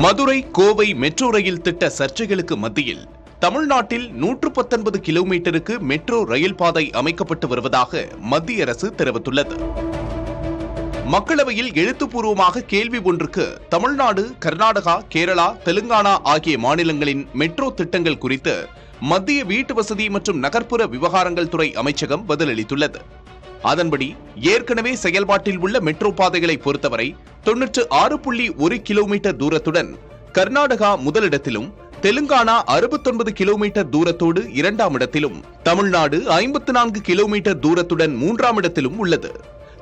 Madurai Kovai metro rail திட்ட சர்ச்சைகளுக்கு மத்தியில் தமிழ்நாட்டில் 119 கிலோமீட்டருக்கு மெட்ரோ ரயில் பாதை அமைக்கப்பட்டு வருவதாக மத்திய அரசு தெரிவித்துள்ளது. மக்களவையில் எழுத்துப்பூர்வமாக கேள்வி ஒன்றுக்கு தமிழ்நாடு, கர்நாடகா, கேரளா, தெலுங்கானா ஆகிய மாநிலங்களின் மெட்ரோ திட்டங்கள் குறித்து மத்திய வீட்டு வசதி மற்றும் நகர்ப்புற விவகாரங்கள் துறை அமைச்சகம் பதிலளித்துள்ளது. அதன்படி ஏற்கனவே செயல்பாட்டில் உள்ள மெட்ரோ பாதைகளை பொறுத்தவரை 96.1 கிலோமீட்டர் தூரத்துடன் கர்நாடகா முதலிடத்திலும், தெலுங்கானா 69 கிலோமீட்டர் தூரத்தோடு இரண்டாம் இடத்திலும், தமிழ்நாடு 54 கிலோமீட்டர் தூரத்துடன் மூன்றாம் இடத்திலும் உள்ளது.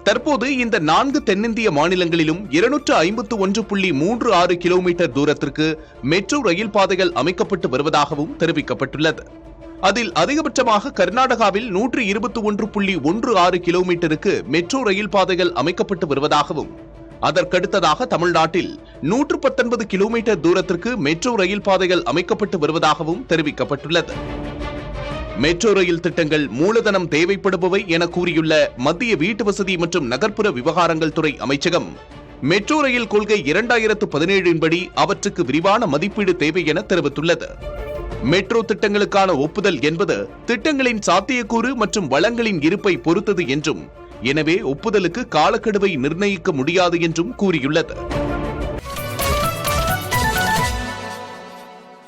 தற்போது இந்த 4 தென்னிந்திய மாநிலங்களிலும் 251.36 கிலோமீட்டர் தூரத்திற்கு மெட்ரோ ரயில் பாதைகள் அமைக்கப்பட்டு வருவதாகவும் தெரிவிக்கப்பட்டுள்ளது. அதில் அதிகபட்சமாக கர்நாடகாவில் 121.16 கிலோமீட்டருக்கு மெட்ரோ ரயில் பாதைகள் அமைக்கப்பட்டு வருவதாகவும், அதற்கடுத்ததாக தமிழ்நாட்டில் 119 கிலோமீட்டர் தூரத்திற்கு மெட்ரோ ரயில் பாதைகள் அமைக்கப்பட்டு வருவதாகவும் தெரிவிக்கப்பட்டுள்ளது. மெட்ரோ ரயில் திட்டங்கள் மூலதனம் தேவைப்படுபவை என கூறியுள்ள மத்திய வீட்டு வசதி மற்றும் நகர்ப்புற விவகாரங்கள் துறை அமைச்சகம், மெட்ரோ ரயில் கொள்கை 2017 படி அவற்றுக்கு விரிவான மதிப்பீடு தேவை என தெரிவித்துள்ளது. மெட்ரோ திட்டங்களுக்கான ஒப்புதல் என்பது திட்டங்களின் சாத்தியக்கூறு மற்றும் வளங்களின் இருப்பை பொறுத்தது என்றும், எனவே ஒப்புதலுக்கு காலக்கெடுவை நிர்ணயிக்க முடியாது என்றும் கூறியுள்ளது.